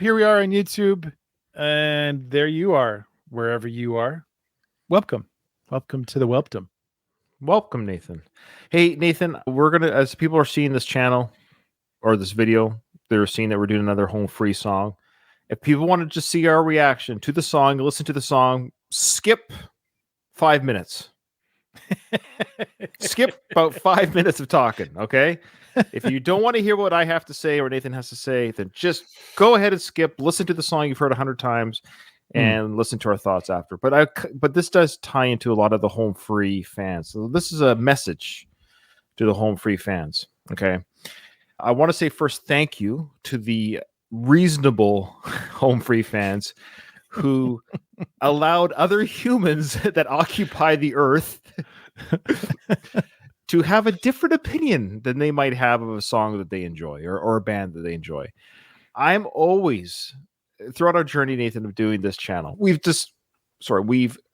here we are on YouTube, and there you are, wherever you are. Welcome. Welcome to the Welpdom. Welcome, Nathan. Hey, Nathan, we're going to, as people are seeing this channel or this video, they're seeing that we're doing another home free song. If people want to just see our reaction to the song, listen to the song, skip 5 minutes. Skip about 5 minutes of talking, okay? If you don't want to hear what I have to say or Nathan has to say, then just go ahead and skip. Listen to the song you've heard 100 times, and listen to our thoughts after. But this does tie into a lot of the home free fans. So this is a message to the home free fans. Okay, I want to say first thank you to the reasonable home free fans who allowed other humans that occupy the earth to have a different opinion than they might have of a song that they enjoy or a band that they enjoy. I'm always, throughout our journey, Nathan, of doing this channel, we've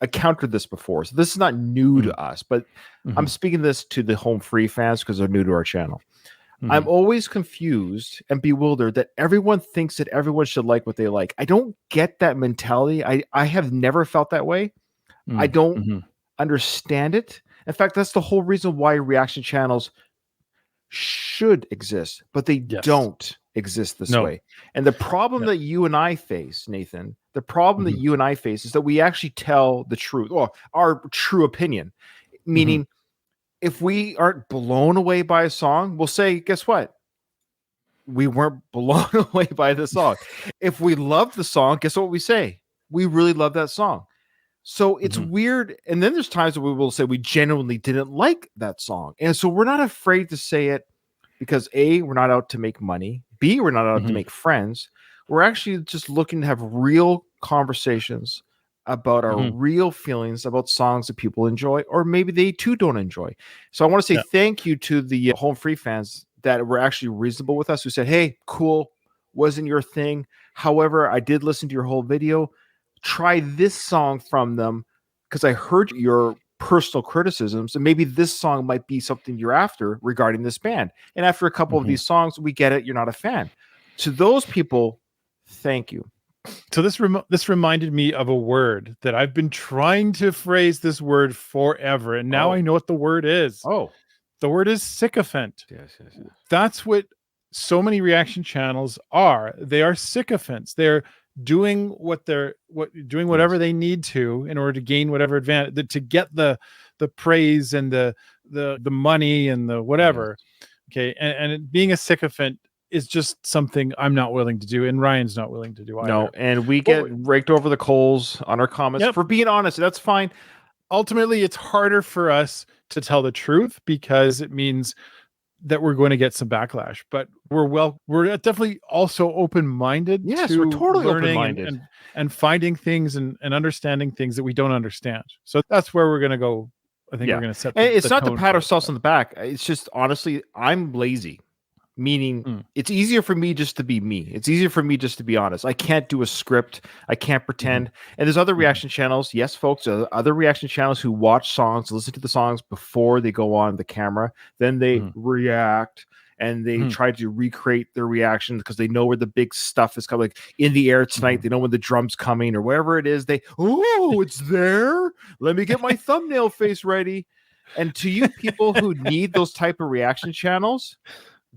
encountered this before. So this is not new to us, but I'm speaking this to the home free fans because they're new to our channel. I'm always confused and bewildered that everyone thinks that everyone should like what they like. I don't get that mentality. I have never felt that way. I don't understand it. In fact, that's the whole reason why reaction channels should exist, but they don't exist this way. And the problem that you and I face, Nathan, the problem that you and I face is that we actually tell the truth, or our true opinion. Meaning, if we aren't blown away by a song, we'll say, guess what? We weren't blown away by the song. If we love the song, guess what we say? We really love that song. So it's weird. And then there's times where we will say we genuinely didn't like that song. And so we're not afraid to say it because A, we're not out to make money. B, we're not out to make friends. We're actually just looking to have real conversations about our real feelings about songs that people enjoy, or maybe they too don't enjoy. So I want to say thank you to the home free fans that were actually reasonable with us, who said, hey, cool, wasn't your thing. However, I did listen to your whole video. Try this song from them because I heard your personal criticisms, and maybe this song might be something you're after regarding this band. And after a couple of these songs, we get it. You're not a fan. To those people, thank you. So this reminded me of a word that I've been trying to phrase this word forever, and now I know what the word is. The word is sycophant. Yes. That's what so many reaction channels are. They are sycophants. They're doing whatever they need to in order to gain whatever advantage, to get the praise and the money and the whatever. Okay, and being a sycophant is just something I'm not willing to do, and Ryan's not willing to do either. No, and we get raked over the coals on our comments for being honest. That's fine. Ultimately, it's harder for us to tell the truth because it means that we're going to get some backlash, but we're definitely also open-minded. Yes, we're totally open-minded and finding things and understanding things that we don't understand. So that's where we're going to go. I think we're going to set. It's not to pat ourselves on the back. It's just, honestly, I'm lazy. Meaning it's easier for me just to be me. It's easier for me just to be honest. I can't do a script. I can't pretend. And there's other reaction channels. Yes, folks, other reaction channels who watch songs, listen to the songs before they go on the camera. Then they react and they try to recreate their reaction because they know where the big stuff is coming. Like In the Air Tonight, they know when the drum's coming or wherever it is. It's there. Let me get my thumbnail face ready. And to you people who need those type of reaction channels,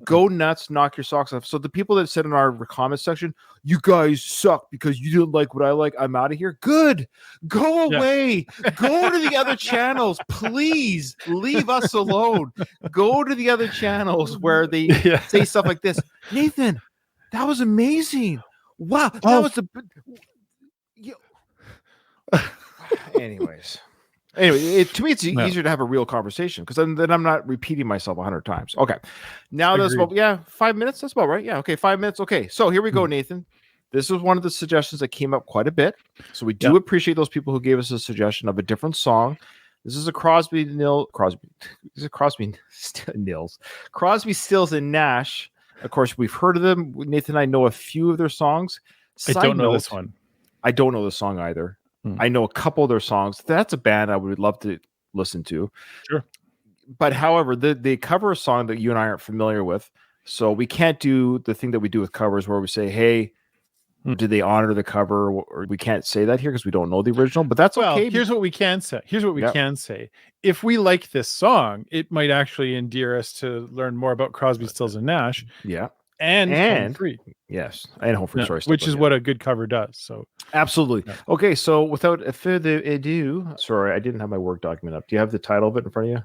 go nuts, knock your socks off. So the people that said in our comment section, you guys suck because you didn't like what I like, I'm out of here. Good. Go away. Go to the other channels. Please leave us alone. Go to the other channels where they say stuff like this. Nathan, that was amazing. Wow. That was Anyways. Anyway, to me, it's easier to have a real conversation because then I'm not repeating myself 100 times. Okay. Now that's about, 5 minutes. That's about right. Yeah. Okay. 5 minutes. Okay. So here we go, Nathan. This was one of the suggestions that came up quite a bit. So we do appreciate those people who gave us a suggestion of a different song. This is a Crosby, Stills, and Nash. Of course, we've heard of them. Nathan and I know a few of their songs. I don't know this one. I don't know the song either. I know a couple of their songs. That's a band I would love to listen to. Sure. But however, they cover a song that you and I aren't familiar with. So we can't do the thing that we do with covers where we say, hey, Did they honor the cover? Or we can't say that here because we don't know the original, but that's okay. Here's what we can say. Can say. If we like this song, it might actually endear us to learn more about Crosby, Stills, and Nash. Yeah. And Home Free. Yes. And Home Free, sorry. Which is what a good cover does. So absolutely. Yeah. Okay, so without further ado, sorry, I didn't have my work document up. Do you have the title of it in front of you?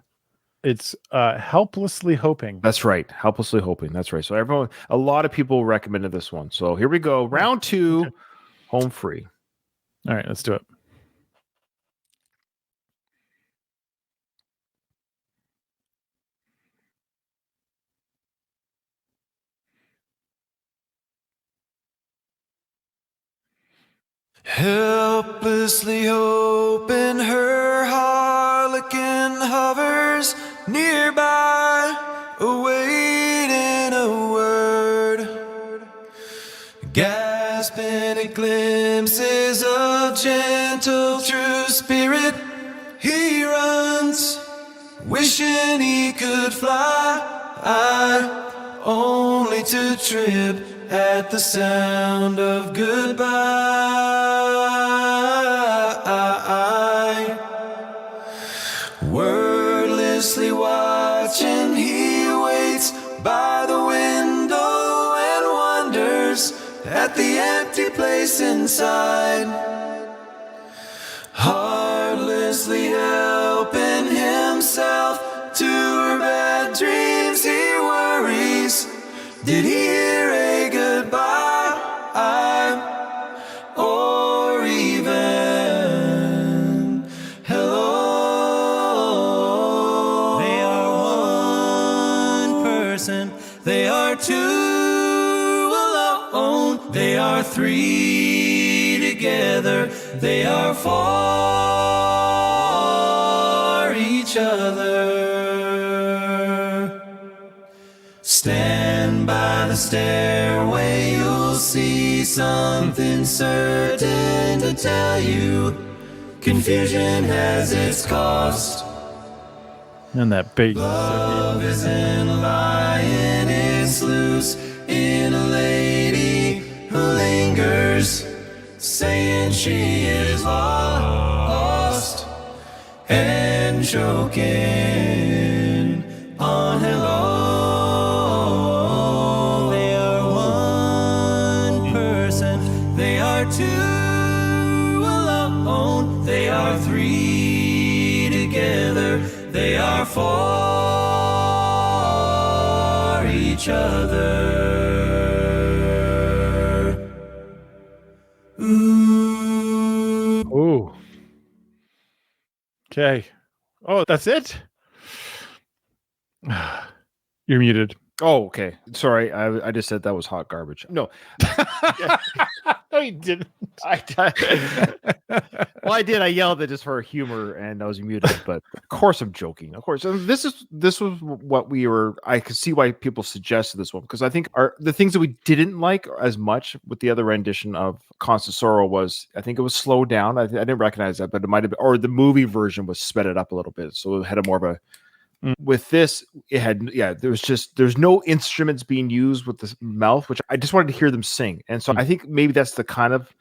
It's Helplessly Hoping. That's right. Helplessly Hoping. That's right. So a lot of people recommended this one. So here we go. Round 2, okay. Home Free. All right, let's do it. Helplessly hoping her harlequin hovers nearby, awaiting a word, gasping at glimpses of gentle true spirit. He runs, wishing he could fly, only to trip at the sound of goodbye. Wordlessly watching, he waits by the window and wonders at the empty place inside. Heartlessly helping himself to her bad dreams, he worries. Did he hear a goodbye? Or even hello? They are one person, they are two alone, they are three together, they are for each other. Stand by the stairway, you'll see something certain to tell you. Confusion has its cost. And that bass. Love isn't lying, it's loose in a lady who lingers, saying she is lost and choking on hello. Two alone, they are three together, they are for each other. Ooh. Okay. Oh, that's it? You're muted. Oh, okay. Sorry, I just said that was hot garbage. No. No, you didn't. Well, I did. I yelled it just for humor, and I was muted. But of course, I'm joking. Of course, and this was what we were. I could see why people suggested this one because I think the things that we didn't like as much with the other rendition of Constant Sorrow was I think it was slowed down. I didn't recognize that, but it might have been, or the movie version was sped it up a little bit, so it had a more of a. With this, it had there's no instruments being used with the mouth, which I just wanted to hear them sing, and so I think maybe that's the kind of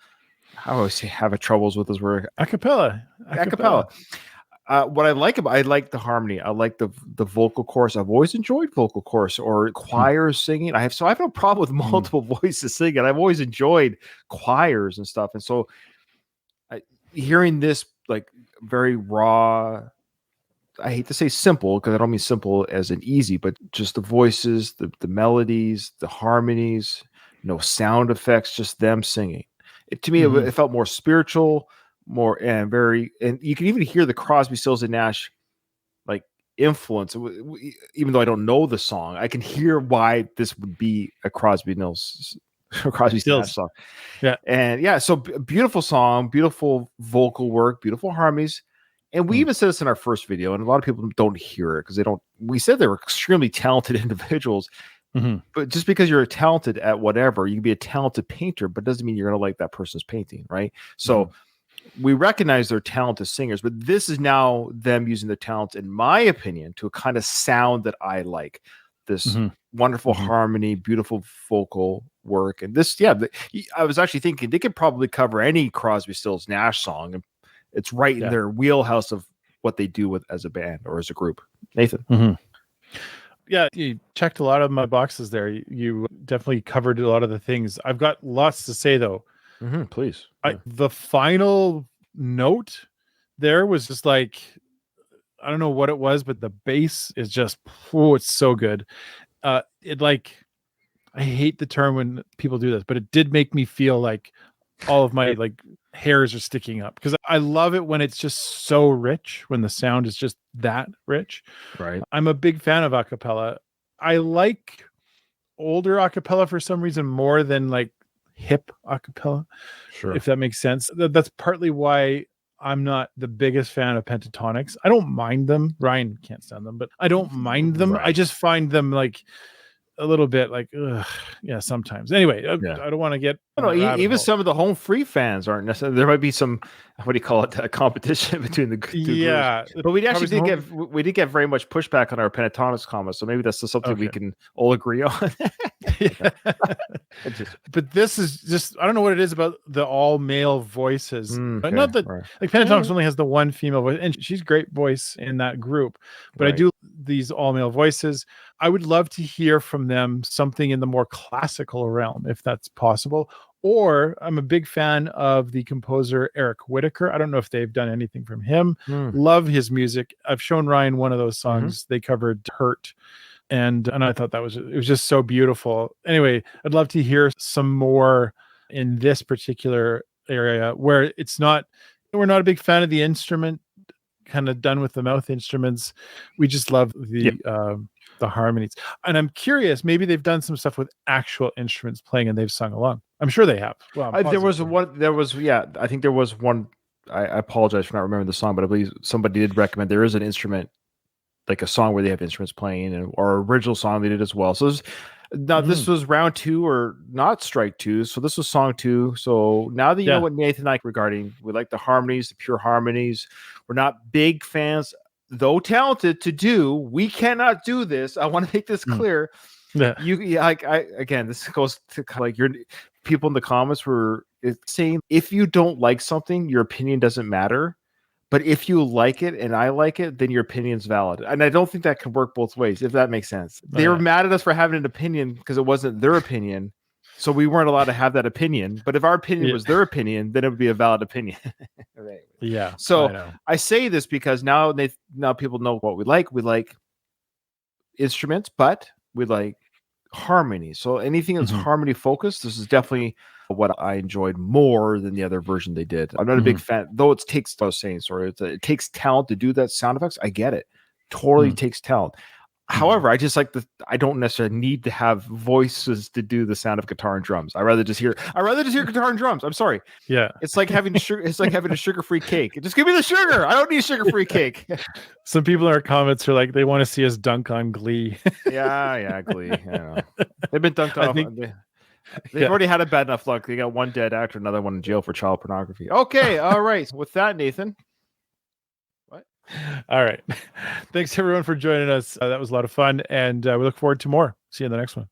how I always have troubles with this word acapella. What I like about I like the harmony. I like the vocal chorus. I've always enjoyed vocal chorus or choirs singing. I have no problem with multiple voices singing. I've always enjoyed choirs and stuff, and so hearing this like very raw. I hate to say simple because I don't mean simple as in easy, but just the voices, the melodies, the harmonies, no sound effects, just them singing. To me, it felt more spiritual, and you can even hear the Crosby, Stills, and Nash like influence. Even though I don't know the song, I can hear why this would be a Crosby, Stills Nash song. Yeah, and yeah, so beautiful song, beautiful vocal work, beautiful harmonies. And we even said this in our first video, and a lot of people don't hear it because we said they were extremely talented individuals, but just because you're talented at whatever, you can be a talented painter, but doesn't mean you're going to like that person's painting, right? So we recognize they're talented singers, but this is now them using their talents, in my opinion, to a kind of sound that I like. This wonderful harmony, beautiful vocal work. And this, I was actually thinking they could probably cover any Crosby, Stills, Nash song. And it's right in their wheelhouse of what they do with as a band or as a group. Nathan. Yeah, you checked a lot of my boxes there. You definitely covered a lot of the things. I've got lots to say though. Please. The final note there was just like, I don't know what it was, but the bass is just, it's so good. It like, I hate the term when people do this, but it did make me feel like all of my like hairs are sticking up, because I love it when it's just so rich, when the sound is just that rich. Right. I'm a big fan of acapella. I like older acapella for some reason more than like hip acapella. Sure. If that makes sense. That's partly why I'm not the biggest fan of pentatonics. I don't mind them. Ryan can't stand them, but I don't mind them. Right. I just find them like a little bit like, sometimes. Anyway, I don't want to get. Even some of the home free fans aren't necessarily. There might be some, what do you call it, a competition between the two groups. But we actually did get very much pushback on our pentatonics comments, so maybe that's just something we can all agree on. But this is just, I don't know what it is about the all male voices. But not that like pentatonics only has the one female voice, and she's great voice in that group. But I do these all male voices. I would love to hear from them something in the more classical realm, if that's possible. Or I'm a big fan of the composer Eric Whitacre. I don't know if they've done anything from him. Love his music. I've shown Ryan one of those songs. They covered Hurt. And I thought it was just so beautiful. Anyway, I'd love to hear some more in this particular area where we're not a big fan of the instrument, kind of done with the mouth instruments. We just love the harmonies. And I'm curious, maybe they've done some stuff with actual instruments playing and they've sung along. I'm sure they have. Well, I think there was one. I apologize for not remembering the song, but I believe somebody did recommend there is an instrument, like a song where they have instruments playing, or original song they did as well. So this was round 2 or not strike 2. So this was song 2. So now that you know what Nathan and I regarding, we like the harmonies, the pure harmonies. We're not big fans, though talented to do. We cannot do this. I want to make this clear. Again, this goes to kind of like your people in the comments were saying, if you don't like something, your opinion doesn't matter. But if you like it and I like it, then your opinion's valid. And I don't think that can work both ways, if that makes sense. They were mad at us for having an opinion because it wasn't their opinion. So we weren't allowed to have that opinion. But if our opinion was their opinion, then it would be a valid opinion. Right. Yeah. So I say this because now people know what we like. We like instruments, but we like harmony. So anything that's harmony focused, this is definitely what I enjoyed more than the other version they did. I'm not a big fan, though it takes it takes talent to do that sound effects. I get it. Totally takes talent. However, I just like I don't necessarily need to have voices to do the sound of guitar and drums. I rather just hear guitar and drums. I'm sorry. Yeah. It's like having sugar. It's like having a sugar-free cake. Just give me the sugar. I don't need sugar-free cake. Some people in our comments are like, they want to see us dunk on Glee. Yeah, Glee. I know. They've been dunked off. They've already had a bad enough luck. They got one dead actor, another one in jail for child pornography. Okay, all right. With that, Nathan. All right. Thanks everyone for joining us. That was a lot of fun, and we look forward to more. See you in the next one.